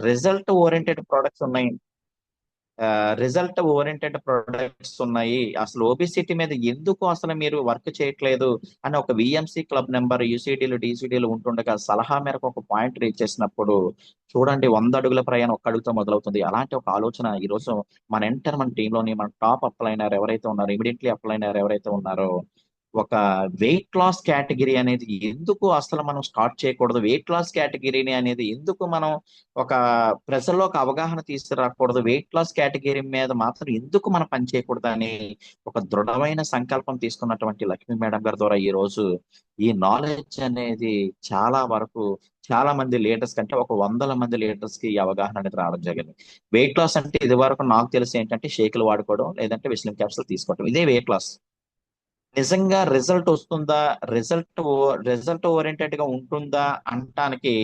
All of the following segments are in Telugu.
రిజల్ట్ ఓరియంటెడ్ ప్రొడక్ట్స్ ఉన్నాయి. రిజల్ట్ ఓరియంటెడ్ ప్రొడక్ట్స్ ఉన్నాయి. అసలు ఓబిసిటీ మీద ఎందుకు అసలు మీరు వర్క్ చేయట్లేదు అని ఒక విఎంసి క్లబ్ నెంబర్ యూసిడీలు డిసిడీలు ఉంటుండగా సలహా మేరకు ఒక పాయింట్ రీచ్ చేసినప్పుడు చూడండి, 100 అడుగుల ప్రయాణం ఒక్క అడుగుతో మొదలవుతుంది. అలాంటి ఒక ఆలోచన ఈ రోజు మన టీంలోని మన టాప్ అప్లైనర్ ఎవరైతే ఉన్నారో, ఇమీడియట్లీ అప్లైనర్ ఎవరైతే ఉన్నారో, ఒక వెయిట్ లాస్ కేటగిరీ అనేది ఎందుకు అసలు మనం స్టార్ట్ చేయకూడదు, వెయిట్ లాస్ కేటగిరీని అనేది ఎందుకు మనం ఒక ప్రజల్లో ఒక అవగాహన తీసుకురాకూడదు, వెయిట్ లాస్ కేటగిరీ మీద మాత్రం ఎందుకు మనం పని చేయకూడదు అని ఒక దృఢమైన సంకల్పం తీసుకున్నటువంటి లక్ష్మీ మేడం గారి ద్వారా ఈ రోజు ఈ నాలెడ్జ్ అనేది చాలా వరకు చాలా మంది లీడర్స్ కంటే ఒక 100 మంది లీడర్స్ కి ఈ అవగాహన అనేది రావడం జరిగింది. వెయిట్ లాస్ అంటే ఇది వరకు నాకు తెలిసి ఏంటంటే షేకులు వాడుకోవడం, లేదంటే విస్లిన్ క్యాప్సులు తీసుకోవడం, ఇదే వెయిట్ లాస్. నిజంగా రిజల్ట్ వస్తుందా, రిజల్ట్ ఓరియంటెడ్ గా ఉంటుందా అంటానికి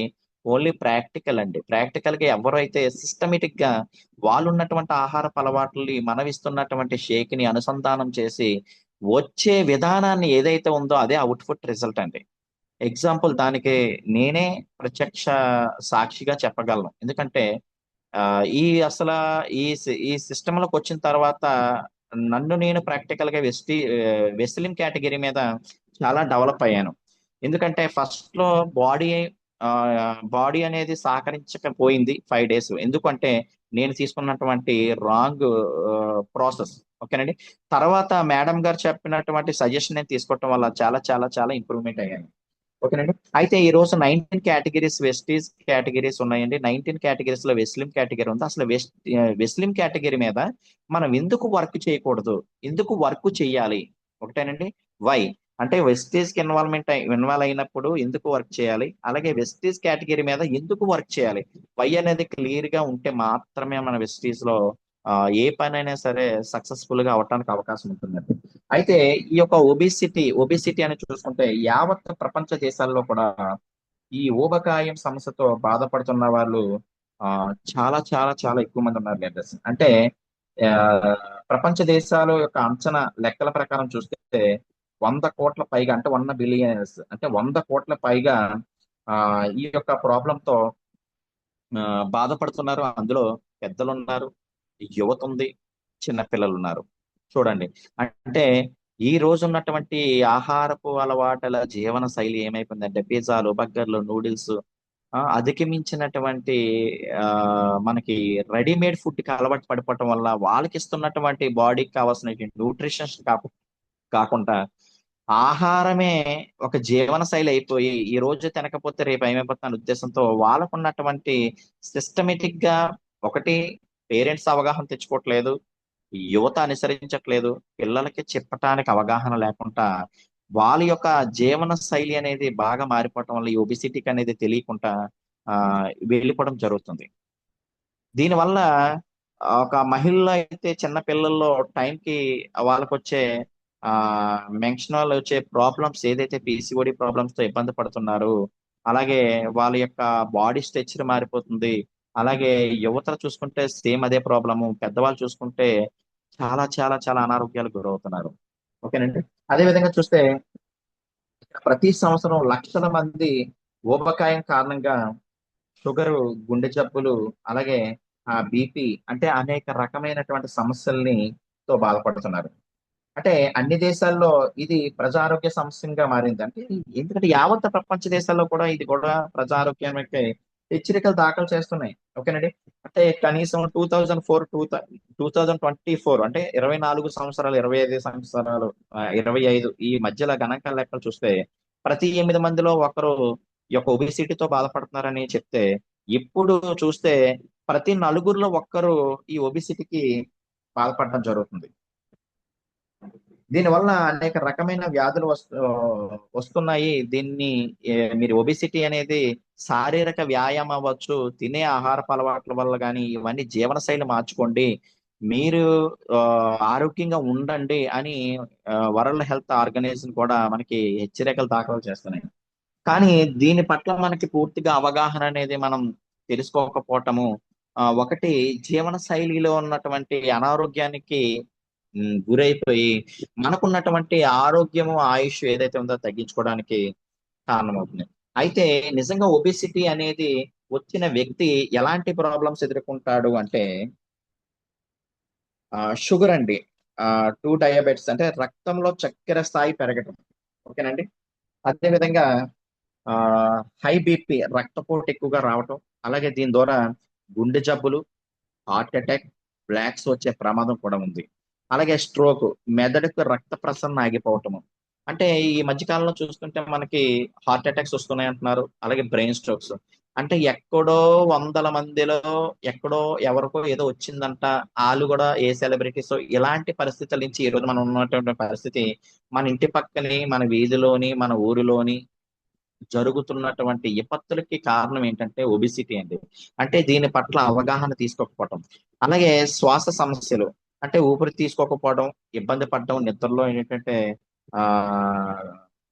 ఓన్లీ ప్రాక్టికల్ అండి. ప్రాక్టికల్ గా ఎవరైతే సిస్టమేటిక్ గా వాళ్ళు ఉన్నటువంటి ఆహారపు అలవాట్లని మనం ఇస్తున్నటువంటి షేక్ ని అనుసంధానం చేసి వచ్చే విధానాన్ని ఏదైతే ఉందో అదే అవుట్పుట్ రిజల్ట్ అండి. ఎగ్జాంపుల్ దానికి నేనే ప్రత్యక్ష సాక్షిగా చెప్పగలను. ఎందుకంటే ఆ, ఈ అసలు ఈ సిస్టమ్ లోకి వచ్చిన తర్వాత నన్ను నేను ప్రాక్టికల్ గా వెస్లిన్ కేటగిరీ మీద చాలా డెవలప్ అయ్యాను. ఎందుకంటే ఫస్ట్ లో బాడీ బాడీ అనేది సహకరించకపోయింది 5 డేస్. ఎందుకంటే నేను తీసుకున్నటువంటి రాంగ్ ప్రాసెస్. ఓకేనండి. తర్వాత మేడం గారు చెప్పినటువంటి సజెషన్ నేను తీసుకోవటం వల్ల చాలా చాలా చాలా ఇంప్రూవ్మెంట్ అయ్యాను. ఓకేనండి. అయితే ఈ రోజు 19 కేటగిరీస్ వెస్టీజ్ కేటగిరీస్ ఉన్నాయండి. 19 కేటగిరీస్ లో వెస్లిం కేటగిరీ ఉంది. అసలు వెస్లిం కేటగిరీ మీద మనం ఎందుకు వర్క్ చేయకూడదు, ఎందుకు వర్క్ చేయాలి? ఒకటేనండి. వై అంటే వెస్టీజ్ కి ఇన్వాల్వ్ అయినప్పుడు ఎందుకు వర్క్ చేయాలి, అలాగే వెస్టీజ్ కేటగిరీ మీద ఎందుకు వర్క్ చేయాలి, వై అనేది క్లియర్ గా ఉంటే మాత్రమే మన వెస్టీజ్ లో ఏ పని అయినా సరే సక్సెస్ఫుల్ గా అవటానికి అవకాశం ఉంటుందండి. అయితే ఈ యొక్క ఒబిసిటీ అని చూసుకుంటే యావత్ ప్రపంచ దేశాల్లో కూడా ఈ ఊబకాయం సమస్యతో బాధపడుతున్న వాళ్ళు ఆ, చాలా చాలా చాలా ఎక్కువ మంది ఉన్నారు లీడర్స్. అంటే ఆ, ప్రపంచ దేశాల యొక్క అంచనా లెక్కల ప్రకారం చూస్తే 100 కోట్ల పైగా, అంటే 1 బిలియనర్స్, అంటే 100 కోట్ల పైగా ఆ, ఈ యొక్క ప్రాబ్లం తో ఆ, బాధపడుతున్నారు. అందులో పెద్దలు ఉన్నారు, యువత ఉంది, చిన్న పిల్లలు ఉన్నారు. చూడండి, అంటే ఈ రోజు ఉన్నటువంటి ఆహారపు అలవాట్ల జీవన శైలి ఏమైపోయిందంటే పిజ్జాలు, బర్గర్లు, నూడిల్స్, అధిగమించినటువంటి ఆ మనకి రెడీమేడ్ ఫుడ్ కి అలవాటు పడిపోవటం వల్ల వాళ్ళకి ఇస్తున్నటువంటి బాడీకి కావాల్సిన న్యూట్రిషన్స్ కాకుండా ఆహారమే ఒక జీవన శైలి అయిపోయి ఈ రోజు తినకపోతే రేపు ఏమైపోతున్న ఉద్దేశంతో వాళ్ళకున్నటువంటి సిస్టమేటిక్ గా ఒకటి పేరెంట్స్ అవగాహన తెచ్చుకోవట్లేదు, యువత అనుసరించట్లేదు, పిల్లలకి చెప్పటానికి అవగాహన లేకుండా వాళ్ళ యొక్క జీవన శైలి అనేది బాగా మారిపోవటం వల్ల ఈ ఒబిసిటీకి అనేది తెలియకుండా ఆ వెళ్ళిపోవడం జరుగుతుంది. దీనివల్ల ఒక మహిళలో అయితే చిన్న పిల్లల్లో టైంకి వాళ్ళకు వచ్చే ఆ మెన్షనల్ వచ్చే ప్రాబ్లమ్స్ ఏదైతే పిసిఓడి ప్రాబ్లమ్స్ తో ఇబ్బంది పడుతున్నారు, అలాగే వాళ్ళ యొక్క బాడీ స్ట్రక్చర్ మారిపోతుంది. అలాగే యువతలు చూసుకుంటే సేమ్ అదే ప్రాబ్లము, పెద్దవాళ్ళు చూసుకుంటే చాలా చాలా చాలా అనారోగ్యాలకు గురవుతున్నారు. ఓకేనండి. అదే విధంగా చూస్తే ప్రతి సంవత్సరం లక్షల మంది ఊబకాయం కారణంగా షుగరు, గుండె జబ్బులు, అలాగే బీపీ, అంటే అనేక రకమైనటువంటి సమస్యల్ని తో బాధపడుతున్నారు. అంటే అన్ని దేశాల్లో ఇది ప్రజారోగ్య సమస్యగా మారింది. అంటే ఎందుకంటే యావత్ ప్రపంచ దేశాల్లో కూడా ఇది కూడా ప్రజారోగ్యానికి హెచ్చరికలు దాఖలు చేస్తున్నాయి. ఓకేనండి. అంటే కనీసం 2024 అంటే 24 సంవత్సరాలు, 25 సంవత్సరాలు, 25 ఈ మధ్యలో గణాంకాల లెక్కలు చూస్తే ప్రతి 8 మందిలో ఒకరు ఈ యొక్క ఒబిసిటీతో బాధపడుతున్నారని చెప్తే, ఇప్పుడు చూస్తే ప్రతి నలుగురిలో ఒక్కరు ఈ ఒబిసిటీకి బాధపడడం జరుగుతుంది. దీనివల్ల అనేక రకమైన వ్యాధులు వస్తున్నాయి. దీన్ని మీరు ఒబిసిటీ అనేది శారీరక వ్యాయామం అవ్వచ్చు, తినే ఆహారపు అలవాట్ల వల్ల కానీ, ఇవన్నీ జీవనశైలి మార్చుకోండి, మీరు ఆ, ఆరోగ్యంగా ఉండండి అని వరల్డ్ హెల్త్ ఆర్గనైజేషన్ కూడా మనకి హెచ్చరికలు దాఖలు చేస్తున్నాయి. కానీ దీని పట్ల మనకి పూర్తిగా అవగాహన అనేది మనం తెలుసుకోకపోవటము, ఒకటి జీవన శైలిలో ఉన్నటువంటి అనారోగ్యానికి గురైపోయి మనకున్నటువంటి ఆరోగ్యము, ఆయుష్ ఏదైతే ఉందో తగ్గించుకోవడానికి కారణమవుతుంది. అయితే నిజంగా ఒబేసిటీ అనేది వచ్చిన వ్యక్తి ఎలాంటి ప్రాబ్లమ్స్ ఎదుర్కొంటాడు అంటే షుగర్ అండి. టూ డయాబెటిస్ అంటే రక్తంలో చక్కెర స్థాయి పెరగటం. ఓకేనండి. అదే విధంగా ఆ హై బీపీ రక్తపోటు ఎక్కువగా రావటం. అలాగే దీని ద్వారా గుండె జబ్బులు, హార్ట్ అటాక్, బ్లాక్స్ వచ్చే ప్రమాదం కూడా ఉంది. అలాగే స్ట్రోక్, మెదడుకు రక్త ప్రసరణ ఆగిపోవటము. అంటే ఈ మధ్య కాలంలో చూస్తుంటే మనకి హార్ట్ అటాక్స్ వస్తున్నాయి అంటున్నారు. అలాగే బ్రెయిన్ స్ట్రోక్స్. అంటే ఎక్కడో వందల మందిలో ఎక్కడో ఎవరికో ఏదో వచ్చిందంట. వాళ్ళు కూడా ఏ సెలబ్రిటీస్ ఇలాంటి పరిస్థితుల నుంచి ఈ రోజు మనం ఉన్నటువంటి పరిస్థితి మన ఇంటి పక్కనే, మన వీధిలోని, మన ఊరిలోని జరుగుతున్నటువంటి విపత్తులకి కారణం ఏంటంటే ఒబిసిటీ అండి. అంటే దీని పట్ల అవగాహన తీసుకోకపోవడం. అలాగే శ్వాస సమస్యలు, అంటే ఊపిరి తీసుకోకపోవడం, ఇబ్బంది పడడం, నిద్రలో ఏంటంటే ఆ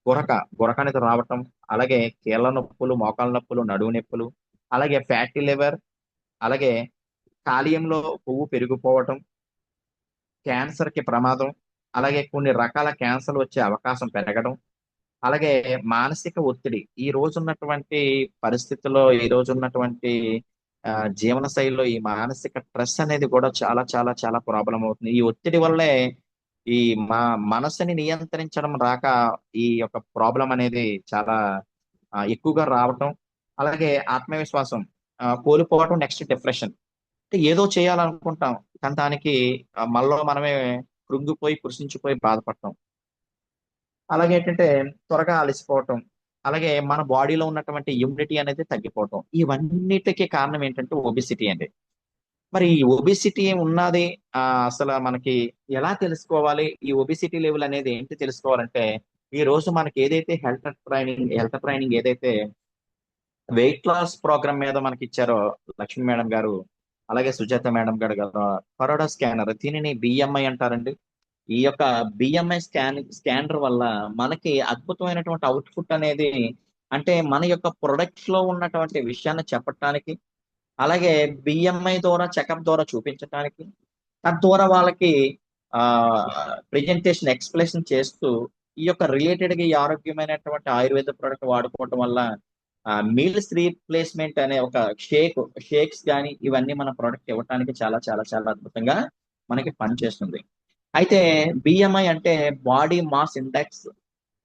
గురక గురక అనేది రావటం. అలాగే కీళ్ళ నొప్పులు, మోకాళ్ళ నొప్పులు, నడుము నొప్పులు, అలాగే ఫ్యాటీ లివర్, అలాగే కాలియంలో కొవ్వు పెరిగిపోవటం, క్యాన్సర్ కి ప్రమాదం, అలాగే కొన్ని రకాల క్యాన్సర్లు వచ్చే అవకాశం పెరగడం, అలాగే మానసిక ఒత్తిడి. ఈ రోజు ఉన్నటువంటి పరిస్థితుల్లో, ఈ రోజు ఉన్నటువంటి ఆ, జీవన శైలిలో ఈ మానసిక స్ట్రెస్ అనేది కూడా చాలా చాలా చాలా ప్రాబ్లం అవుతుంది. ఈ ఒత్తిడి వల్లే ఈ మా మనసుని నియంత్రించడం రాక ఈ యొక్క ప్రాబ్లం అనేది చాలా ఎక్కువగా రావటం. అలాగే ఆత్మవిశ్వాసం కోల్పోవటం, నెక్స్ట్ డిప్రెషన్. అంటే ఏదో చేయాలనుకుంటాం కానీ దానికి మనలో మనమే కృంగిపోయి కృషించిపోయి బాధపడటం. అలాగే ఏంటంటే త్వరగా అలసిపోవటం. అలాగే మన బాడీలో ఉన్నటువంటి ఇమ్యూనిటీ అనేది తగ్గిపోవటం. ఇవన్నిటికీ కారణం ఏంటంటే ఒబిసిటీ అండి. మరి ఈ ఒబిసిటీ ఉన్నది అసలు మనకి ఎలా తెలుసుకోవాలి? ఈ ఒబిసిటీ లెవెల్ అనేది ఏంటి తెలుసుకోవాలంటే, ఈ రోజు మనకి ఏదైతే హెల్త్ ట్రైనింగ్ ఏదైతే వెయిట్ లాస్ ప్రోగ్రామ్ మీద మనకి ఇచ్చారో లక్ష్మీ మేడం గారు, అలాగే సుజాత మేడం గారు కరోడా స్కానర్, దీనిని బిఎంఐ అంటారండి. ఈ యొక్క బిఎంఐ స్కానర్ వల్ల మనకి అద్భుతమైనటువంటి అవుట్పుట్ అనేది, అంటే మన యొక్క ప్రొడక్ట్స్ లో ఉన్నటువంటి విషయాన్ని చెప్పటానికి, అలాగే బిఎంఐ ద్వారా చెకప్ ద్వారా చూపించడానికి, తద్వారా వాళ్ళకి ఆ ప్రెజెంటేషన్ ఎక్స్ప్లెనేషన్ చేస్తూ ఈ యొక్క రిలేటెడ్ గా ఈ ఆరోగ్యమైనటువంటి ఆయుర్వేద ప్రోడక్ట్ వాడుకోవటం వల్ల మీల్స్ రీప్లేస్మెంట్ అనే ఒక షేక్స్ కానీ ఇవన్నీ మన ప్రోడక్ట్ ఇవ్వడానికి చాలా చాలా చాలా అద్భుతంగా మనకి పనిచేస్తుంది. అయితే బిఎంఐ అంటే బాడీ మాస్ ఇండెక్స్.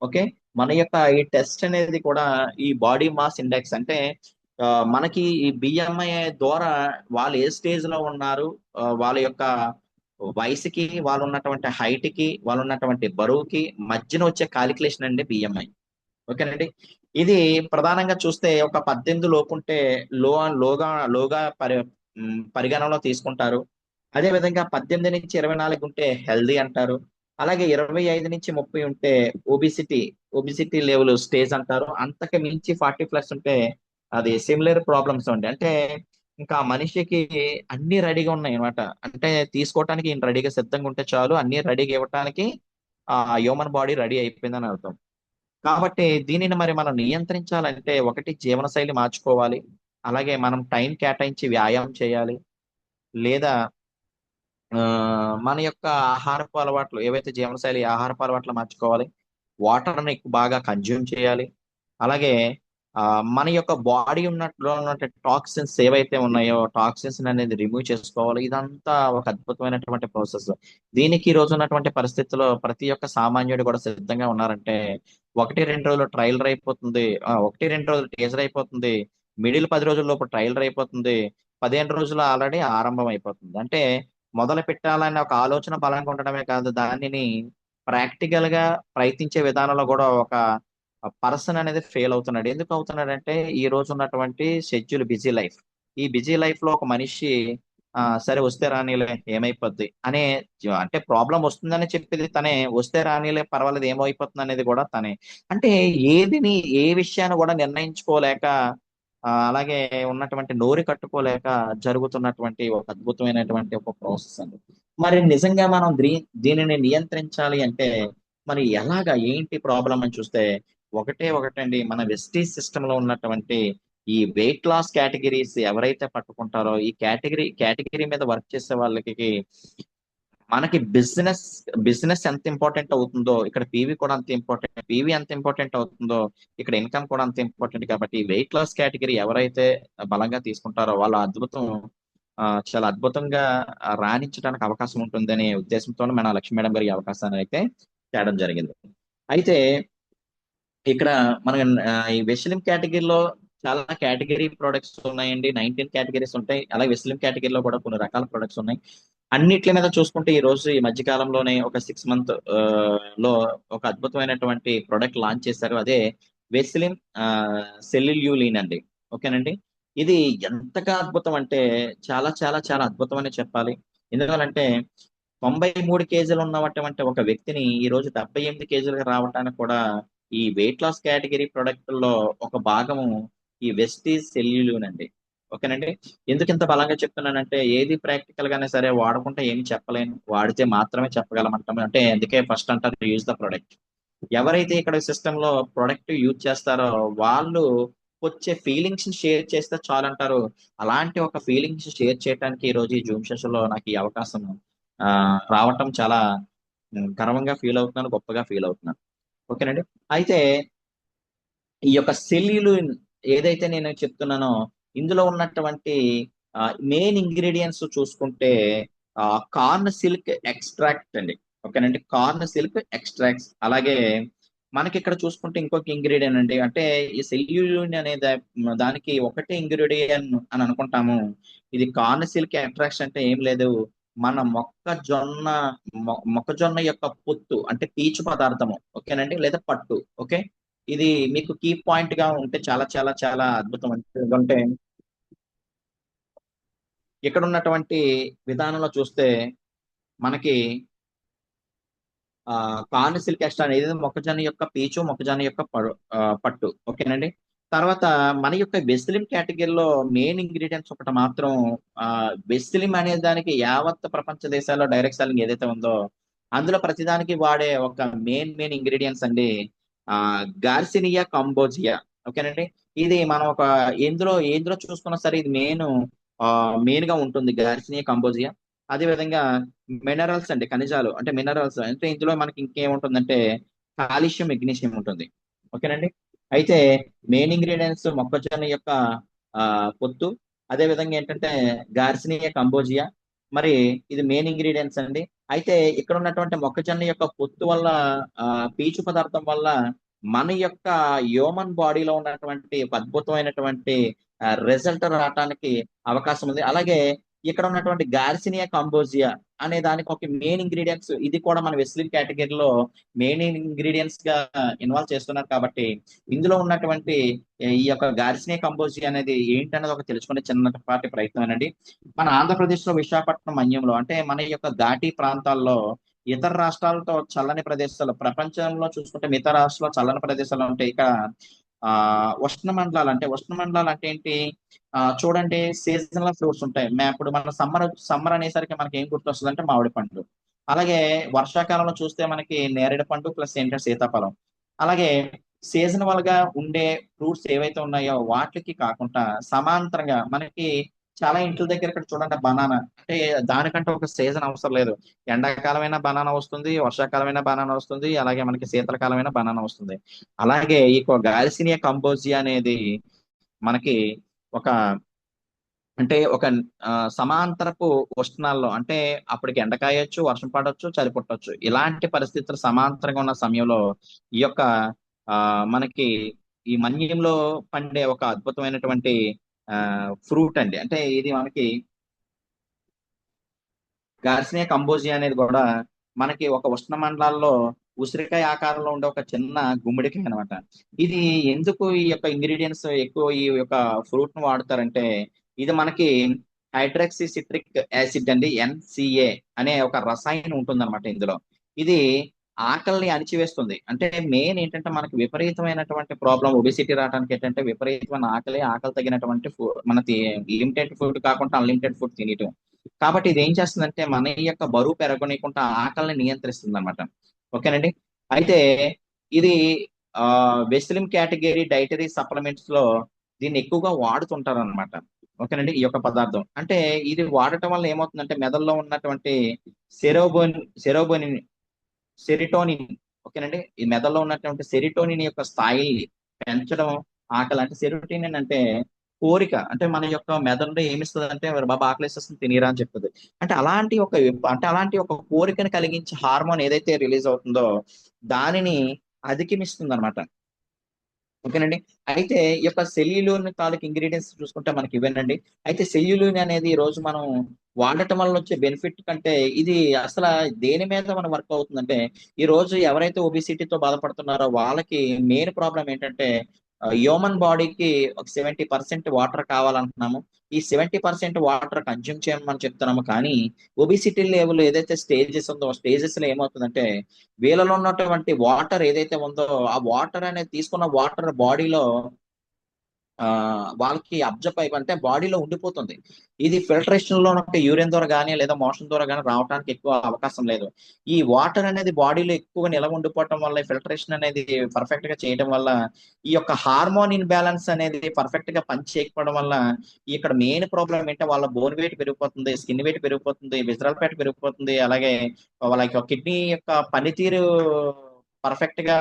ఓకే. మన యొక్క ఈ టెస్ట్ అనేది కూడా ఈ బాడీ మాస్ ఇండెక్స్ అంటే మనకి ఈ బిఎంఐ ద్వారా వాళ్ళు ఏ స్టేజ్ లో ఉన్నారు, వాళ్ళ యొక్క వయసుకి, వాళ్ళు ఉన్నటువంటి హైట్ కి, వాళ్ళు ఉన్నటువంటి బరువుకి మధ్యన వచ్చే కాలిక్యులేషన్ అండి బిఎంఐ. ఓకేనండి. ఇది ప్రధానంగా చూస్తే ఒక 18 లోపు ఉంటే లో లోగా లోగా పరిగణనలో తీసుకుంటారు. అదే విధంగా 18 నుంచి 24 ఉంటే హెల్దీ అంటారు. అలాగే 25 నుంచి 30 ఉంటే ఒబిసిటీ ఒబిసిటీ లెవెల్ స్టేజ్ అంటారు. అంతకు మించి 40+ ఉంటే అది సిమిలర్ ప్రాబ్లమ్స్ అండి. అంటే ఇంకా మనిషికి అన్ని రెడీగా ఉన్నాయి అనమాట. అంటే తీసుకోవటానికి ఈయన రెడీగా సిద్ధంగా ఉంటే చాలు, అన్ని రెడీగా ఇవ్వటానికి హ్యూమన్ బాడీ రెడీ అయిపోయిందని అర్థం. కాబట్టి దీనిని మరి మనం నియంత్రించాలంటే ఒకటి జీవనశైలి మార్చుకోవాలి. అలాగే మనం టైం కేటాయించి వ్యాయామం చేయాలి. లేదా ఆ, మన యొక్క ఆహారపు అలవాట్లు ఏవైతే జీవనశైలి ఆహారపు అలవాట్లు మార్చుకోవాలి. వాటర్ని ఎక్కువ బాగా కన్జ్యూమ్ చేయాలి. అలాగే ఆ, మన యొక్క బాడీ ఉన్నటువంటి టాక్సిన్స్ ఏవైతే ఉన్నాయో టాక్సిన్స్ అనేది రిమూవ్ చేసుకోవాలి. ఇదంతా ఒక అద్భుతమైనటువంటి ప్రాసెస్. దీనికి ఈ రోజు ఉన్నటువంటి పరిస్థితుల్లో ప్రతి ఒక్క సామాన్యుడు కూడా సిద్ధంగా ఉన్నారంటే 1-2 రోజులు ట్రైలర్ అయిపోతుంది. 1-2 రోజులు టీజర్ అయిపోతుంది. మిడిల్ 10 రోజుల లోపు ట్రైలర్ అయిపోతుంది. 15 రోజులు ఆల్రెడీ ఆరంభం అయిపోతుంది. అంటే మొదలు పెట్టాలనే ఒక ఆలోచన బలంగా ఉండడమే కాదు, దానిని ప్రాక్టికల్ గా ప్రయత్నించే విధానంలో కూడా ఒక పర్సన్ అనేది ఫెయిల్ అవుతున్నాడు. ఎందుకు అవుతున్నాడంటే ఈ రోజు ఉన్నటువంటి షెడ్యూల్ బిజీ లైఫ్. ఈ బిజీ లైఫ్ లో ఒక మనిషి సరే వస్తే రానిలే ఏమైపోద్ది అనే అంటే ప్రాబ్లం వస్తుందని చెప్పేది తనే, వస్తే రానిలే పర్వాలేదు ఏమైపోతుంది అనేది కూడా తనే. అంటే ఏదిని ఏ విషయాన్ని కూడా నిర్ణయించుకోలేక అలాగే ఉన్నటువంటి నోరు కట్టుకోలేక జరుగుతున్నటువంటి ఒక అద్భుతమైనటువంటి ఒక ప్రాసెస్ అండి. మరి నిజంగా మనం దీనిని నియంత్రించాలి అంటే మరి ఎలాగా ఏంటి ప్రాబ్లం అని చూస్తే ఒకటండి, మన వెస్టీజ్ సిస్టమ్ లో ఉన్నటువంటి ఈ వెయిట్ లాస్ కేటగిరీస్ ఎవరైతే పట్టుకుంటారో ఈ కేటగిరీ మీద వర్క్ చేసే వాళ్ళకి మనకి బిజినెస్ ఎంత ఇంపార్టెంట్ అవుతుందో ఇక్కడ పీవీ కూడా అంత ఇంపార్టెంట్. పీవీ ఎంత ఇంపార్టెంట్ అవుతుందో ఇక్కడ ఇన్కమ్ కూడా అంత ఇంపార్టెంట్. కాబట్టి వెయిట్ లాస్ కేటగిరీ ఎవరైతే బలంగా తీసుకుంటారో వాళ్ళ అద్భుతం, చాలా అద్భుతంగా రాణించడానికి అవకాశం ఉంటుందనే ఉద్దేశంతో మన లక్ష్మీ మేడం గారి ఈ అవకాశాన్ని అయితే తేడం జరిగింది. అయితే ఇక్కడ మన ఈ వెస్లిం కేటగిరీలో చాలా కేటగిరీ ప్రొడక్ట్స్ ఉన్నాయండి. 19 కేటగిరీస్ ఉంటాయి. అలాగే వెస్లిం కేటగిరీలో కూడా కొన్ని రకాల ప్రొడక్ట్స్ ఉన్నాయి. అన్నిట్ల మీద చూసుకుంటే ఈ రోజు ఈ మధ్య కాలంలోనే ఒక 6 మంత్ లో ఒక అద్భుతమైనటువంటి ప్రొడక్ట్ లాంచ్ చేశారు. అదే వెస్లిం సెల్యులీన్ అండి. ఓకేనండి. ఇది ఎంతగా అద్భుతం అంటే చాలా చాలా చాలా అద్భుతం అని చెప్పాలి. ఎందుకంటే 93 కేజీలు ఉన్నటువంటి ఒక వ్యక్తిని ఈ రోజు 78 కేజీలుగా రావడానికి కూడా ఈ వెయిట్ లాస్ కేటగిరీ ప్రొడక్ట్ లో ఒక భాగము ఈ వెస్టీజ్ సెల్యులోన్ అండి. ఓకేనండి. ఎందుకు ఇంత బలంగా చెప్తున్నానంటే ఏది ప్రాక్టికల్ గానే సరే వాడకుంటే ఏమి చెప్పలేను, వాడితే మాత్రమే చెప్పగలమంటాం. అంటే అందుకే ఫస్ట్ అంటారు యూజ్ ద ప్రొడక్ట్. ఎవరైతే ఇక్కడ సిస్టమ్ లో ప్రొడక్ట్ యూజ్ చేస్తారో వాళ్ళు వచ్చే ఫీలింగ్స్ షేర్ చేస్తే చాలంటారు. అలాంటి ఒక ఫీలింగ్స్ షేర్ చేయడానికి ఈ రోజు ఈ జూమ్ సెషన్ లో నాకు ఈ అవకాశం ఆ రావటం చాలా గర్వంగా ఫీల్ అవుతున్నాను, గొప్పగా ఫీల్ అవుతున్నాను. ఓకేనండి. అయితే ఈ యొక్క సెల్యులిన్ ఏదైతే నేను చెప్తున్నానో ఇందులో ఉన్నటువంటి మెయిన్ ఇంగ్రీడియంట్స్ చూసుకుంటే కార్న్ సిల్క్ ఎక్స్ట్రాక్ట్ అండి. ఓకేనండి. Corn silk extracts. అలాగే మనకి ఇక్కడ చూసుకుంటే ఇంకొక ఇంగ్రీడియంట్ అండి. అంటే ఈ సెల్యులిన్ అనే దానికి ఒకటే ఇంగ్రీడియంట్ అని అనుకుంటాము. ఇది కార్న్ సిల్క్ ఎక్స్ట్రాక్ట్స్ అంటే ఏం లేదు, మన మొక్కజొన్న యొక్క పొత్తు అంటే పీచు పదార్థము. ఓకేనండి. లేదా పట్టు. ఓకే. ఇది మీకు కీ పాయింట్ గా ఉంటే చాలా చాలా చాలా అద్భుతం. ఎందుకంటే ఇక్కడ ఉన్నటువంటి విధానంలో చూస్తే మనకి కార్న్ సిల్క్ ఎక్స్ట్రా అనేది మొక్కజొన్న యొక్క పీచు, మొక్కజొన్న యొక్క పట్టు. ఓకేనండి. తర్వాత మన యొక్క వెస్లిం కేటగిరీలో మెయిన్ ఇంగ్రీడియంట్స్ ఒకటి మాత్రం వెస్లిం అనే దానికి యావత్ ప్రపంచ దేశాల్లో డైరెక్ట్ సెల్లింగ్ ఏదైతే ఉందో అందులో ప్రతిదానికి వాడే ఒక మెయిన్ ఇంగ్రీడియంట్స్ అండి గార్సినియా కంబోజియా. ఓకేనండి. ఇది మనం ఒక ఎందులో చూసుకున్నా సరే ఇది మెయిన్ గా ఉంటుంది గార్సినియా కంబోజియా. అదే విధంగా మినరల్స్ అండి, ఖనిజాలు అంటే మినరల్స్ అంటే ఇందులో మనకి ఇంకేముంటుందంటే కాల్షియం, మెగ్నీషియం ఉంటుంది. ఓకేనండి. అయితే మెయిన్ ఇంగ్రీడియంట్స్ మొక్కజొన్న యొక్క పొత్తు, అదే విధంగా ఏంటంటే గార్సినియా కంబోజియా. మరి ఇది మెయిన్ ఇంగ్రీడియంట్స్ అండి. అయితే ఇక్కడ ఉన్నటువంటి మొక్కజొన్న యొక్క పొత్తు వల్ల పీచు పదార్థం వల్ల మన యొక్క హ్యూమన్ బాడీలో ఉన్నటువంటి ఒక అద్భుతమైనటువంటి రిజల్ట్ రావడానికి అవకాశం ఉంది. అలాగే ఇక్కడ ఉన్నటువంటి గార్సినియా కంబోజియా అనే దానికి ఒక మెయిన్ ఇంగ్రీడియంట్స్, ఇది కూడా మన వెస్లిన్ కేటగిరీలో మెయిన్ ఇంగ్రీడియంట్స్ గా ఇన్వాల్వ్ చేస్తున్నారు. కాబట్టి ఇందులో ఉన్నటువంటి ఈ యొక్క గార్సినియా కంబోజియా అనేది ఏంటనేది ఒక తెలుసుకునే చిన్నపాటి ప్రయత్నం అండి. మన ఆంధ్రప్రదేశ్ లో విశాఖపట్నం మన్యంలో అంటే మన యొక్క ఘాటీ ప్రాంతాల్లో ఇతర రాష్ట్రాలతో చల్లని ప్రదేశాలు ప్రపంచంలో చూసుకుంటే మిగతా రాష్ట్రాల్లో చల్లని ప్రదేశాలు ఉంటాయి. ఇక ఉష్ణ మండలాలు అంటే ఏంటి, చూడండి సీజనల్ ఫ్రూట్స్ ఉంటాయి. ఇప్పుడు మన సమ్మర్ అనేసరికి మనకి ఏం గుర్తొస్తుంది అంటే మామిడి పండు. అలాగే వర్షాకాలంలో చూస్తే మనకి నేరేడు పండు ప్లస్ ఏంటంటే సీతాఫలం. అలాగే సీజనల్ గా ఉండే ఫ్రూట్స్ ఏవైతే ఉన్నాయో వాటికి కాకుండా సమాంతరంగా మనకి చాలా ఇంట్ల దగ్గర ఇక్కడ చూడండి బనానా అంటే దానికంటే ఒక సీజన్ అవసరం లేదు. ఎండాకాలమైనా బనానా వస్తుంది, వర్షాకాలమైన బనానా వస్తుంది, అలాగే మనకి శీతలకాలమైన బనానా వస్తుంది. అలాగే ఈ గాల్సినియా కంబోజియా అనేది మనకి ఒక అంటే ఒక సమాంతరపు ఉష్ణాల్లో అంటే అప్పటికి ఎండ కాయొచ్చు, వర్షం పడవచ్చు, చలి పుట్టొచ్చు. ఇలాంటి పరిస్థితులు సమాంతరంగా ఉన్న సమయంలో ఈ యొక్క మనకి ఈ మన్యంలో పండే ఒక అద్భుతమైనటువంటి ఫ్రూట్ అండి. అంటే ఇది మనకి గార్సినియా కంబోజియా అనేది కూడా మనకి ఒక ఉష్ణ మండలాల్లో ఉసిరికాయ ఆకారంలో ఉండే ఒక చిన్న గుమ్మడికాయ అనమాట. ఇది ఎందుకు ఈ యొక్క ఇంగ్రీడియంట్స్ ఎక్కువ ఈ యొక్క ఫ్రూట్ ను వాడతారంటే ఇది మనకి హైడ్రాక్సీ సిట్రిక్ యాసిడ్ అండి, NCA అనే ఒక రసాయనం ఉంటుందన్నమాట ఇందులో. ఇది ఆకలిని అణిచివేస్తుంది. అంటే మెయిన్ ఏంటంటే మనకి విపరీతమైనటువంటి ప్రాబ్లం ఒబిసిటీ రావడానికి ఏంటంటే విపరీతమైన ఆకలి తగినటువంటి మనకి లిమిటెడ్ ఫుడ్ కాకుండా అన్లిమిటెడ్ ఫుడ్ తినటం. కాబట్టి ఇది ఏం చేస్తుందంటే మన యొక్క బరువు పెరగనీయకుండా ఆకలిని నియంత్రిస్తుంది అనమాట. ఓకేనండి. అయితే ఇది వెస్లిం కేటగిరీ డైటరీ సప్లిమెంట్స్ లో దీన్ని ఎక్కువగా వాడుతుంటారు అనమాట. ఓకేనండి. ఈ యొక్క పదార్థం అంటే ఇది వాడటం వల్ల ఏమవుతుందంటే మెదడులో ఉన్నటువంటి సెరోబోన్ సెరోబోనిన్ సెరిటోనిన్, ఓకేనండి, ఈ మెదడులో ఉన్నటువంటి సెరిటోనిన్ యొక్క స్థాయిని పెంచడం. ఆకలి అంటే సెరోటోనిన్ అంటే కోరిక, అంటే మన యొక్క మెదడులో ఏమిస్తుంది అంటే బాబా ఆకలిస్తుంది తినీరా అని చెప్తుంది. అంటే అలాంటి ఒక కోరికను కలిగించే హార్మోన్ ఏదైతే రిలీజ్ అవుతుందో దానిని అధిగమిస్తుంది అనమాట. ఓకేనండి. అయితే ఈ యొక్క సెల్యులోన్ తాలూకు ఇంగ్రీడియంట్స్ చూసుకుంటే మనకి ఇవేనండి. అయితే సెల్యులోన్ అనేది ఈ రోజు మనం వాడటం వల్ల వచ్చే బెనిఫిట్ కంటే ఇది అసలు దేని మీద మనం వర్క్ అవుతుందంటే, ఈ రోజు ఎవరైతే ఒబిసిటీతో బాధపడుతున్నారో వాళ్ళకి మెయిన్ ప్రాబ్లం ఏంటంటే హ్యూమన్ బాడీకి ఒక 70% వాటర్ కావాలంటున్నాము. ఈ 70% వాటర్ కన్జ్యూమ్ చేయమని చెప్తున్నాము. కానీ ఒబిసిటీ లెవెల్ ఏదైతే స్టేజెస్ ఉందో స్టేజెస్ లో ఏమవుతుందంటే వీళ్ళలో ఉన్నటువంటి వాటర్ ఏదైతే ఉందో ఆ వాటర్ అనేది తీసుకున్న వాటర్ బాడీలో ఆ వాళ్ళకి అబ్జర్వ్ అయి అంటే బాడీలో ఉండిపోతుంది. ఇది ఫిల్టరేషన్ లో యూరిన్ ద్వారా కానీ లేదా మోషన్ ద్వారా కానీ రావడానికి ఎక్కువ అవకాశం లేదు. ఈ వాటర్ అనేది బాడీలో ఎక్కువ నిలవ ఉండిపోవటం వల్ల ఫిల్టరేషన్ అనేది పర్ఫెక్ట్ గా చేయడం వల్ల ఈ యొక్క హార్మోన్ ఇన్బ్యాలెన్స్ అనేది పర్ఫెక్ట్ గా పని చేయకపోవడం వల్ల ఇక్కడ మెయిన్ ప్రాబ్లం ఏంటంటే వాళ్ళ బోన్ వెయిట్ పెరిగిపోతుంది, స్కిన్ వెయిట్ పెరిగిపోతుంది, విజరల్ ఫ్యాట్ పెరిగిపోతుంది. అలాగే వాళ్ళ యొక్క కిడ్నీ యొక్క పనితీరు పర్ఫెక్ట్ గా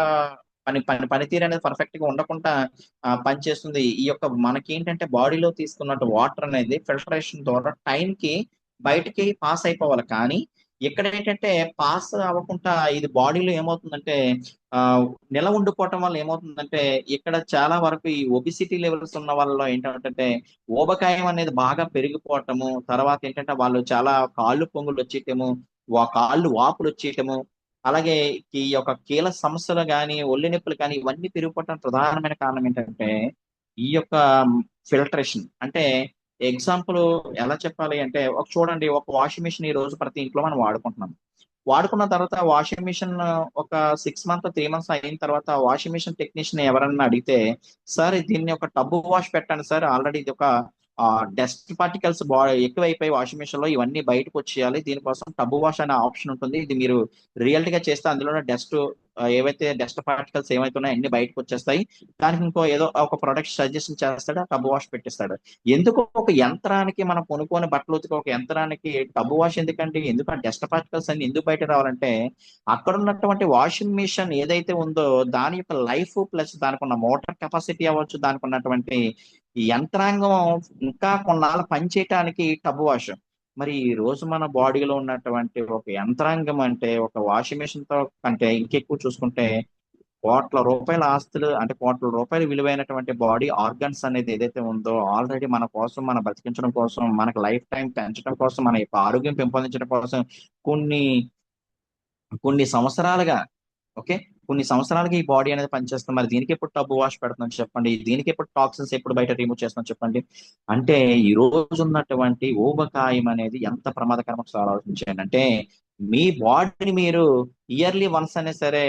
పనితీరు అనేది పర్ఫెక్ట్ గా ఉండకుండా పనిచేస్తుంది. ఈ యొక్క మనకి ఏంటంటే బాడీలో తీసుకున్నట్టు వాటర్ అనేది ఫిల్టరేషన్ ద్వారా టైం కి బయటికి పాస్ అయిపోవాలి. కానీ ఇక్కడ ఏంటంటే పాస్ అవ్వకుండా ఇది బాడీలో ఏమవుతుందంటే ఆ నిల ఉండిపోవటం వల్ల ఏమవుతుందంటే ఇక్కడ చాలా వరకు ఈ ఒబిసిటీ లెవెల్స్ ఉన్న వాళ్ళలో ఏంటంటే ఊబకాయం అనేది బాగా పెరిగిపోవటము, తర్వాత ఏంటంటే వాళ్ళు చాలా కాళ్ళు పొంగులు వచ్చేయటము, కాళ్ళు వాపులు వచ్చేయటము, అలాగే ఈ యొక్క కీళ్ళ సమస్యలు కానీ ఒళ్ళు నొప్పులు కానీ ఇవన్నీ పెరిగిపోవడానికి ప్రధానమైన కారణం ఏంటంటే ఈ యొక్క ఫిల్టరేషన్. అంటే ఎగ్జాంపుల్ ఎలా చెప్పాలి అంటే ఒక చూడండి, ఒక వాషింగ్ మిషన్ ఈ రోజు ప్రతి ఇంట్లో మనం వాడుకుంటున్నాం. వాడుకున్న తర్వాత వాషింగ్ మిషన్ ఒక 6 మంత్ 3 మంత్స్ అయిన తర్వాత వాషింగ్ మిషన్ టెక్నీషియన్ ఎవరన్నా అడిగితే, సార్ దీన్ని ఒక టబ్ వాష్ పెట్టండి సార్, ఆల్రెడీ ఇది ఒక డస్ట్ పార్టికల్స్ ఎక్కువైపోయి వాషింగ్ మిషన్ లో ఇవన్నీ బయటకు వచ్చేయాలి, దీనికోసం టబ్ వాష్ అనే ఆప్షన్ ఉంటుంది, ఇది మీరు రియల్ గా చేస్తే అందులో డస్ట్ ఏవైతే డస్ట్ పార్టికల్స్ ఏవైతే ఉన్నాయో అన్ని బయటకు వచ్చేస్తాయి. దానికి ఇంకో ఏదో ఒక ప్రొడక్ట్ సజెషన్ చేస్తాడు, ఆ టబ్ వాష్ పెట్టిస్తాడు. ఎందుకు ఒక యంత్రానికి మనం కొనుక్కొని బట్టలు ఉతికే ఒక యంత్రానికి టబ్ వాష్ ఎందుకంటే ఎందుకు ఆ డస్ట్ పార్టికల్స్ అన్ని ఎందుకు బయట రావాలంటే అక్కడ ఉన్నటువంటి వాషింగ్ మిషన్ ఏదైతే ఉందో దాని యొక్క లైఫ్ ప్లస్ దానికి ఉన్న మోటార్ కెపాసిటీ అవ్వచ్చు, దానికి ఉన్నటువంటి ఈ యంత్రాంగం ఇంకా కొన్నాళ్ళు పనిచేయటానికి టబ్ వాష్. మరి ఈ రోజు మన బాడీలో ఉన్నటువంటి ఒక యంత్రాంగం అంటే ఒక వాషింగ్ మిషన్ తో కంటే ఇంకెక్కువ చూసుకుంటే కోట్ల రూపాయల ఆస్తులు అంటే కోట్ల రూపాయలు విలువైనటువంటి బాడీ ఆర్గన్స్ అనేది ఏదైతే ఉందో ఆల్రెడీ మన కోసం మన బతికించడం కోసం మనకు లైఫ్ టైం పెంచడం కోసం మన యొక్క ఆరోగ్యం పెంపొందించడం కోసం కొన్ని కొన్ని సంవత్సరాలుగా, ఓకే, కొన్ని సంవత్సరాలకి ఈ బాడీ అనేది పనిచేస్తుంది. మరి దీనికి ఎప్పుడు టబ్ వాష్ పెడుతున్నాం చెప్పండి, దీనికి ఎప్పుడు టాక్సిన్స్ ఎప్పుడు బయట రిమూవ్ చేస్తున్నాం చెప్పండి. అంటే ఈ రోజు ఉన్నటువంటి ఊబకాయం అనేది ఎంత ప్రమాదకరం ఒకసారి ఆలోచించండి. అంటే మీ బాడీని మీరు ఇయర్లీ వన్స్ అనే సరే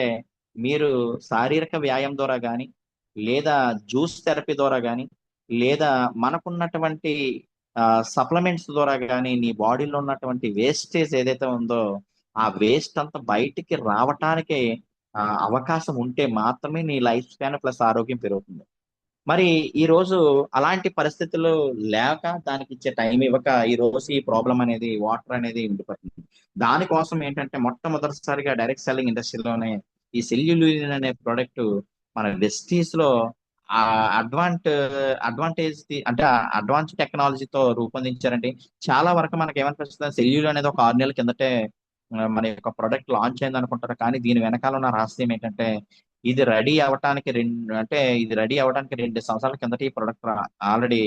మీరు శారీరక వ్యాయామం ద్వారా కానీ లేదా జ్యూస్ థెరపీ ద్వారా కానీ లేదా మనకున్నటువంటి సప్లిమెంట్స్ ద్వారా కానీ నీ బాడీలో ఉన్నటువంటి వేస్టేజ్ ఏదైతే ఉందో ఆ వేస్ట్ అంతా బయటికి రావటానికి అవకాశం ఉంటే మాత్రమే నీ లైఫ్ స్పాన్ ప్లస్ ఆరోగ్యం పెరుగుతుంది. మరి ఈ రోజు అలాంటి పరిస్థితులు లేక దానికి ఇచ్చే టైం ఇవ్వక ఈ రోజు ఈ ప్రాబ్లం అనేది వాటర్ అనేది ఉండిపోతుంది. దానికోసం ఏంటంటే మొట్టమొదటిసారిగా డైరెక్ట్ సెల్లింగ్ ఇండస్ట్రీలోనే ఈ సెల్యులిన్ అనే ప్రోడక్ట్ మన వెస్టీస్ లో ఆ అడ్వాంట్ అడ్వాంటేజ్ అంటే అడ్వాన్స్ టెక్నాలజీతో రూపొందించారండి. చాలా వరకు మనకి ఏమనిపిస్తుంది, సెల్యుల్ అనేది ఒక 6 నెలల కిందటే మన యొక్క ప్రొడక్ట్ లాంచ్ అయింది అనుకుంటారు. కానీ దీని వెనకాల ఉన్న రహస్యం ఏంటంటే ఇది రెడీ అవడానికి 2 సంవత్సరాల కిందట ఈ ప్రొడక్ట్ ఆల్రెడీ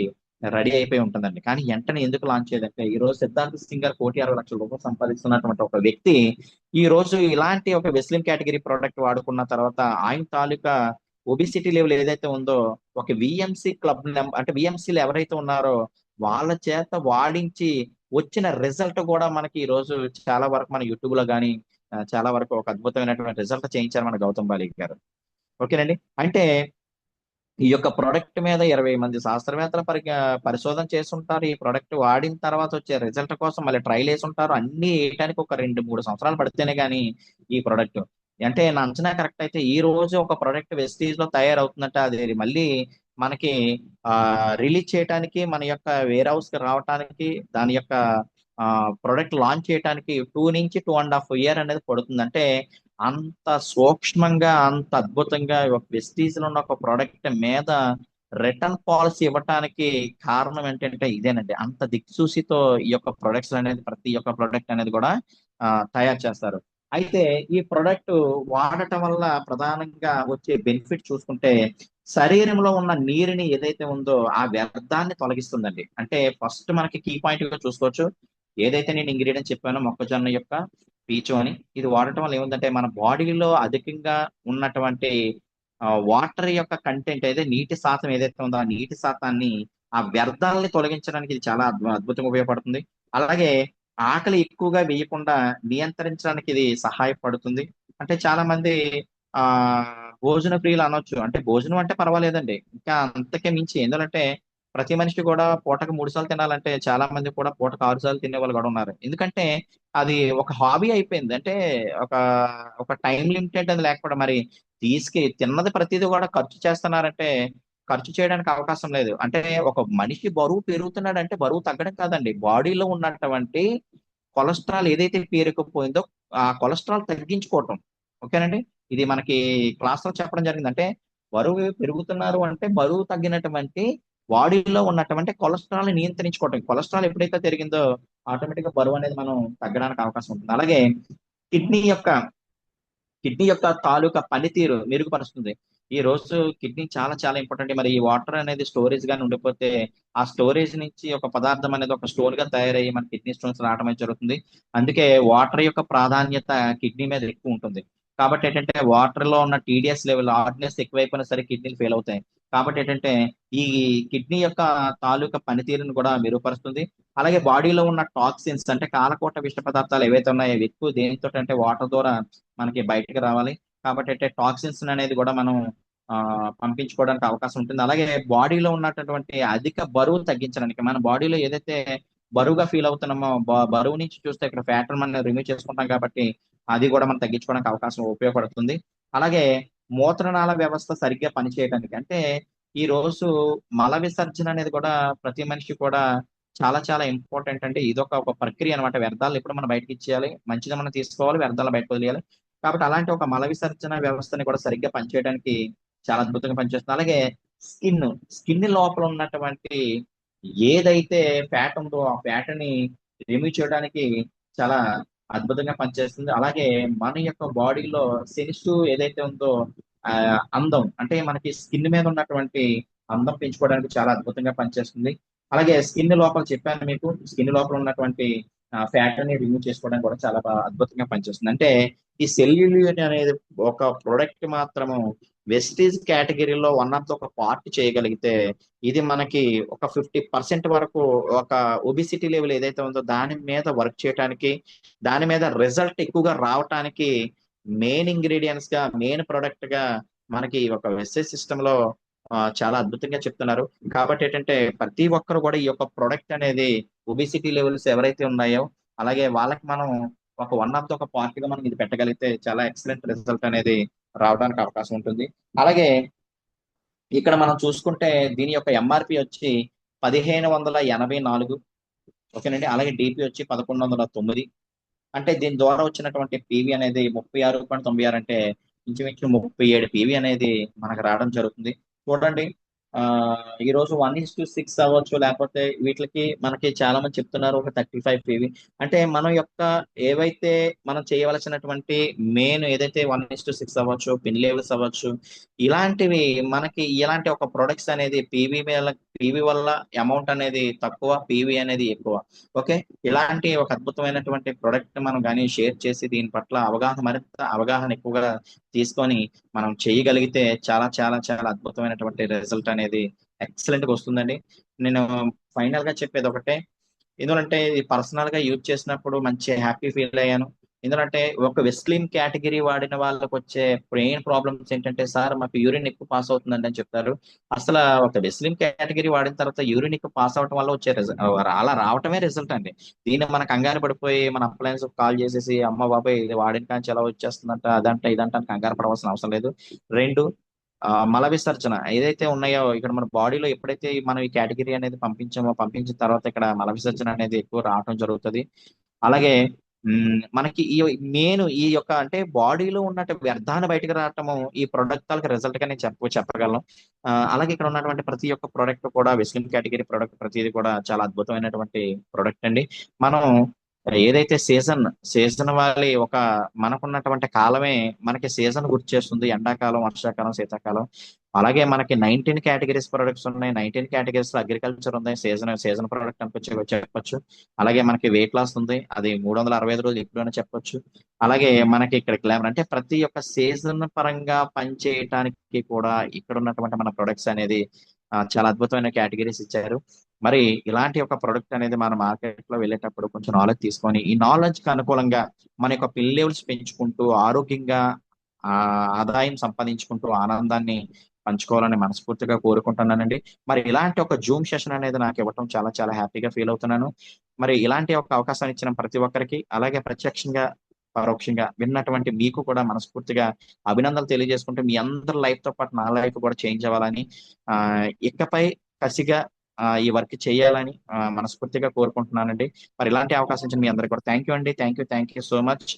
రెడీ అయిపోయి ఉంటుందండి. కానీ వెంటనే ఎందుకు లాంచ్ చేయదంటే ఈ రోజు సిద్ధార్థ్ సింగ్ గారు 1,60,00,000 రూపాయలు సంపాదిస్తున్నటువంటి ఒక వ్యక్తి ఈ రోజు ఇలాంటి ఒక వెస్లిన్ కేటగిరీ ప్రోడక్ట్ వాడుకున్న తర్వాత ఆయన తాలూకా ఒబిసిటీ లెవెల్ ఏదైతే ఉందో ఒక విఎంసి క్లబ్ అంటే విఎంసీలు ఎవరైతే ఉన్నారో వాళ్ళ చేత వాడించి వచ్చిన రిజల్ట్ కూడా మనకి ఈ రోజు చాలా వరకు మన యూట్యూబ్ లో కానీ చాలా వరకు ఒక అద్భుతమైనటువంటి రిజల్ట్ చేయించారు మన గౌతమ్ బాలి గారు. ఓకేనండి. అంటే ఈ యొక్క ప్రొడక్ట్ మీద 20 మంది శాస్త్రవేత్తలు పరిశోధన చేస్తుంటారు. ఈ ప్రొడక్ట్ వాడిన తర్వాత వచ్చే రిజల్ట్ కోసం మళ్ళీ ట్రైల్ వేసి ఉంటారు. అన్ని వేయడానికి ఒక 2-3 సంవత్సరాలు పడితేనే కానీ ఈ ప్రొడక్ట్ అంటే నా అంచనా కరెక్ట్ అయితే ఈ రోజు ఒక ప్రొడక్ట్ వెస్టీజ్ లో తయారవుతుందంటే అది మళ్ళీ మనకి రిలీజ్ చేయడానికి, మన యొక్క వేర్ హౌస్ కి రావడానికి, దాని యొక్క ప్రొడక్ట్ లాంచ్ చేయడానికి 2 నుంచి 2.5 ఇయర్ అనేది పడుతుంది. అంటే అంత సూక్ష్మంగా, అంత అద్భుతంగా ఒక వెస్టీజ్ లో ఉన్న ఒక ప్రోడక్ట్ మీద రిటర్న్ పాలసీ ఇవ్వటానికి కారణం ఏంటంటే ఇదేనండి. అంత దిక్సూసితో ఈ యొక్క ప్రొడక్ట్స్ అనేది, ప్రతి ఒక్క ప్రొడక్ట్ అనేది కూడా తయారు చేస్తారు. అయితే ఈ ప్రొడక్ట్ వాడటం వల్ల ప్రధానంగా వచ్చే బెనిఫిట్ చూసుకుంటే, శరీరంలో ఉన్న నీరుని ఏదైతే ఉందో ఆ వ్యర్థాన్ని తొలగిస్తుందండి. అంటే ఫస్ట్ మనకి కీ పాయింట్ గా చూసుకోవచ్చు. ఏదైతే నేను ఇంగ్రీడియంట్ చెప్పానో మొక్కజొన్న యొక్క పీచు అని, ఇది వాడటం వల్ల ఏముందంటే మన బాడీలో అధికంగా ఉన్నటువంటి వాటర్ యొక్క కంటెంట్ అయితే, నీటి శాతం ఏదైతే ఉందో ఆ నీటి శాతాన్ని, ఆ వ్యర్థాలని తొలగించడానికి ఇది చాలా అద్భుతంగా ఉపయోగపడుతుంది. అలాగే ఆకలి ఎక్కువగా వేయకుండా నియంత్రించడానికి ఇది సహాయపడుతుంది. అంటే చాలా మంది ఆ భోజన ప్రియులు అనొచ్చు. అంటే భోజనం అంటే పర్వాలేదండి. ఇంకా అంతకే మించి ఎందుకంటే ప్రతి మనిషి కూడా పూటకు 3 సార్లు తినాలంటే, చాలా మంది కూడా పూటకు 6 సార్లు తినే వాళ్ళు కూడా ఉన్నారు. ఎందుకంటే అది ఒక హాబీ అయిపోయింది. అంటే ఒక ఒక టైం లిమిటెడ్ అది లేకపోవడం. మరి తిన్నది ప్రతిదీ కూడా ఖర్చు చేస్తున్నారంటే, ఖర్చు చేయడానికి అవకాశం లేదు. అంటే ఒక మనిషి బరువు పెరుగుతున్నాడంటే బరువు తగ్గడం కాదండి, బాడీలో ఉన్నటువంటి కొలెస్ట్రాల్ ఏదైతే పేరుకుపోయిందో ఆ కొలెస్ట్రాల్ తగ్గించుకోవటం. ఓకేనండి. ఇది మనకి క్లాస్ లో చెప్పడం జరిగింది. అంటే బరువు పెరుగుతున్నారు అంటే బరువు తగ్గినటువంటి బాడీలో ఉన్నటువంటి కొలెస్ట్రాల్ నియంత్రించుకోవటం. కొలెస్ట్రాల్ ఎప్పుడైతే పెరిగిందో ఆటోమేటిక్ గా బరువు అనేది మనం తగ్గడానికి అవకాశం ఉంటుంది. అలాగే కిడ్నీ యొక్క కిడ్నీ యొక్క తాలూకా పనితీరు మెరుగుపరుస్తుంది. ఈ రోజు కిడ్నీ చాలా చాలా ఇంపార్టెంట్. మరి ఈ వాటర్ అనేది స్టోరేజ్ గాని ఉండిపోతే, ఆ స్టోరేజ్ నుంచి ఒక పదార్థం అనేది ఒక స్టోన్ గా తయారయ్యి మన కిడ్నీ స్టోన్స్ రావడం అనేది జరుగుతుంది. అందుకే వాటర్ యొక్క ప్రాధాన్యత కిడ్నీ మీద ఎక్కువ ఉంటుంది. కాబట్టి ఏంటంటే వాటర్ లో ఉన్న టీడీఎస్ లెవెల్, హార్డ్నెస్ ఎక్కువైపోయినా సరే కిడ్నీలు ఫెయిల్ అవుతాయి. కాబట్టి ఏంటంటే ఈ కిడ్నీ యొక్క తాలూకా పనితీరును కూడా మెరుగుపరుస్తుంది. అలాగే బాడీలో ఉన్న టాక్సిన్స్, అంటే కాలకోట విష పదార్థాలు ఏవైతే ఉన్నాయో అవి ఎక్కువ దేనితో అంటే వాటర్ ద్వారా మనకి బయటకు రావాలి. కాబట్టి అంటే టాక్సిన్స్ అనేది కూడా మనం ఆ పంపించుకోవడానికి అవకాశం ఉంటుంది. అలాగే బాడీలో ఉన్నటువంటి అధిక బరువు తగ్గించడానికి, మన బాడీలో ఏదైతే బరువుగా ఫీల్ అవుతున్నామో బరువు నుంచి చూస్తే ఇక్కడ ఫ్యాట్ మనం రిమూవ్ చేసుకుంటాం కాబట్టి అది కూడా మనం తగ్గించుకోవడానికి అవకాశం ఉపయోగపడుతుంది. అలాగే మూత్రనాళ వ్యవస్థ సరిగ్గా పనిచేయడానికి, అంటే ఈ రోజు మల విసర్జన అనేది కూడా ప్రతి మనిషి కూడా చాలా చాలా ఇంపార్టెంట్. అంటే ఇదొక ఒక ప్రక్రియ అనమాట. వ్యర్థాలు ఎప్పుడు మనం బయటకి ఇచ్చేయాలి, మంచిగా మనం తీసుకోవాలి, వ్యర్థాలు బయటకు వదిలేయాలి. కాబట్టి అలాంటి ఒక మల విసర్జన వ్యవస్థని కూడా సరిగ్గా పనిచేయడానికి చాలా అద్భుతంగా పనిచేస్తుంది. అలాగే స్కిన్ స్కిన్ లోపల ఉన్నటువంటి ఏదైతే ఫ్యాట్ ఉందో ఆ ఫ్యాట్ ని రిమూవ్ చేయడానికి చాలా అద్భుతంగా పనిచేస్తుంది. అలాగే మన యొక్క బాడీలో సెన్సిటివ్ ఏదైతే ఉందో ఆ అందం, అంటే మనకి స్కిన్ మీద ఉన్నటువంటి అందం పెంచుకోవడానికి చాలా అద్భుతంగా పనిచేస్తుంది. అలాగే స్కిన్ లోపల చెప్పాను మీకు, స్కిన్ లోపల ఉన్నటువంటి ఫ్యాట్ ని రిమూవ్ చేసుకోవడానికి కూడా చాలా అద్భుతంగా పనిచేస్తుంది. అంటే ఈ సెల్యులిట్ అనేది ఒక ప్రొడక్ట్ మాత్రము వెస్టీజ్ కేటగిరీలో వన్ ఆఫ్ ద ఒక పార్ట్ చేయగలిగితే, ఇది మనకి ఒక 50% వరకు ఒక ఒబిసిటీ లెవెల్ ఏదైతే ఉందో దాని మీద వర్క్ చేయడానికి, దాని మీద రిజల్ట్ ఎక్కువగా రావటానికి మెయిన్ ఇంగ్రీడియంట్స్ గా, మెయిన్ ప్రొడక్ట్ గా మనకి ఒక వెస్టేజ్ సిస్టమ్ లో చాలా అద్భుతంగా చెప్తున్నారు. కాబట్టి ఏంటంటే ప్రతి ఒక్కరు కూడా ఈ యొక్క ప్రొడక్ట్ అనేది ఒబిసిటీ లెవెల్స్ ఎవరైతే ఉన్నాయో అలాగే వాళ్ళకి మనం ఒక వన్ ఆఫ్ ద ఒక పార్ట్ గా మనం ఇది పెట్టగలిగితే చాలా ఎక్సలెంట్ రిజల్ట్ అనేది రావడానికి అవకాశం ఉంటుంది. అలాగే ఇక్కడ మనం చూసుకుంటే దీని యొక్క ఎంఆర్పి వచ్చి 1584. ఓకేనండి. అలాగే డిపి వచ్చి 1109. అంటే దీని ద్వారా వచ్చినటువంటి పివి అనేది 36.96, అంటే ఇంచుమించు 37 పివి అనేది మనకు రావడం జరుగుతుంది. చూడండి, ఆ ఈ రోజు 1:6 అవ్వచ్చు, లేకపోతే వీటికి మనకి చాలా మంది చెప్తున్నారు ఒక 35 పివి. అంటే మనం యొక్క ఏవైతే మనం చేయవలసినటువంటి మెయిన్ ఏదైతే 1:6 అవ్వచ్చు, పిన్ లెవెల్స్ అవ్వచ్చు, ఇలాంటివి మనకి ఇలాంటి ఒక ప్రొడక్ట్స్ అనేది పివి వల్ల అమౌంట్ అనేది తక్కువ, పివి అనేది ఎక్కువ. ఓకే. ఇలాంటి ఒక అద్భుతమైనటువంటి ప్రొడక్ట్ మనం కానీ షేర్ చేసి దీని పట్ల మరింత అవగాహన ఎక్కువగా తీసుకొని మనం చేయగలిగితే చాలా చాలా చాలా అద్భుతమైనటువంటి రిజల్ట్ అనేది ఎక్సలెంట్ గా వస్తుందండి. నేను ఫైనల్ గా చెప్పేది ఒకటే, ఎందుకంటే ఇది పర్సనల్ గా యూజ్ చేసినప్పుడు మంచి హ్యాపీ ఫీల్ అయ్యాను. ఎందుకంటే ఒక వెస్లిన్ కేటగిరీ వాడిన వాళ్ళకి వచ్చే మెయిన్ ప్రాబ్లమ్స్ ఏంటంటే, సార్ మాకు యూరిన్ ఎక్కువ పాస్ అవుతుందండి అని చెప్తారు. అసలు ఒక వెస్లిన్ కేటగిరీ వాడిన తర్వాత యూరిన్ ఎక్కువ పాస్ అవడం వల్ల వచ్చే రిజల్ట్, అలా రావటమే రిజల్ట్ అండి. దీన్ని మన కంగారు పడిపోయి మన అప్లయన్స్ కాల్ చేసేసి అమ్మ బాబాయ్ ఇది వాడిన కానీ ఎలా వచ్చేస్తుందంట, అదంట ఇదంట అని కంగారు పడవలసిన అవసరం లేదు. రెండు, మల విసర్జన ఏదైతే ఉన్నాయో ఇక్కడ మన బాడీలో ఎప్పుడైతే మనం ఈ కేటగిరీ అనేది పంపించామో, పంపించిన తర్వాత ఇక్కడ మల విసర్జన అనేది ఎక్కువ రావడం జరుగుతుంది. అలాగే మనకి ఈ యొక్క అంటే బాడీలో ఉన్నట్టు వ్యర్థాన్ని బయటకు రావటము ఈ ప్రొడక్ట్ తాలూకు రిజల్ట్ గా నేను చెప్పగలను. అలాగే ఇక్కడ ఉన్నటువంటి ప్రతి ఒక్క ప్రోడక్ట్ కూడా వెస్లిన్ కేటగిరీ ప్రోడక్ట్ ప్రతిది కూడా చాలా అద్భుతమైనటువంటి ప్రోడక్ట్ అండి. మనం ఏదైతే సీజన్ వాలి మనకున్నటువంటి కాలమే మనకి సీజన్ గుర్తు చేస్తుంది. ఎండాకాలం, వర్షాకాలం, శీతాకాలం. అలాగే మనకి 19 కేటగిరీస్ ప్రొడక్ట్స్ ఉన్నాయి. 19 కేటగిరీస్ లో అగ్రికల్చర్ ఉంది. సీజన్ ప్రొడక్ట్ అనుకోవచ్చు, చెప్పొచ్చు. అలాగే మనకి వెయిట్ లాస్ ఉంది, అది 365 రోజులు ఎప్పుడైనా చెప్పొచ్చు. అలాగే మనకి ఇక్కడ గ్లామర్ అంటే ప్రతి ఒక్క సీజన్ పరంగా పనిచేయటానికి కూడా ఇక్కడ ఉన్నటువంటి మన ప్రొడక్ట్స్ అనేది చాలా అద్భుతమైన కేటగిరీస్ ఇచ్చారు. మరి ఇలాంటి ఒక ప్రొడక్ట్ అనేది మన మార్కెట్ లో వెళ్ళేటప్పుడు కొంచెం నాలెడ్జ్ తీసుకొని ఈ నాలెడ్జ్ కి అనుకూలంగా మన యొక్క పిల్ లెవెల్స్ పెంచుకుంటూ ఆరోగ్యంగా ఆ ఆదాయం సంపాదించుకుంటూ ఆనందాన్ని పంచుకోవాలని మనస్ఫూర్తిగా కోరుకుంటున్నానండి. మరి ఇలాంటి ఒక జూమ్ సెషన్ అనేది నాకు ఇవ్వటం చాలా చాలా హ్యాపీగా ఫీల్ అవుతున్నాను. మరి ఇలాంటి ఒక అవకాశం ఇచ్చిన ప్రతి ఒక్కరికి, అలాగే ప్రత్యక్షంగా పరోక్షంగా విన్నటువంటి మీకు కూడా మనస్ఫూర్తిగా అభినందనలు తెలియజేసుకుంటూ మీ అందరి లైఫ్ తో పాటు నా లైఫ్ కూడా చేంజ్ అవ్వాలని, ఇకపై కసిగా ఈ వర్క్ చేయాలని మనస్ఫూర్తిగా కోరుకుంటున్నానండి. మరి ఇలాంటి అవకాశం ఇచ్చిన మీ అందరికీ కూడా థ్యాంక్ యూ అండి. Thank you so much.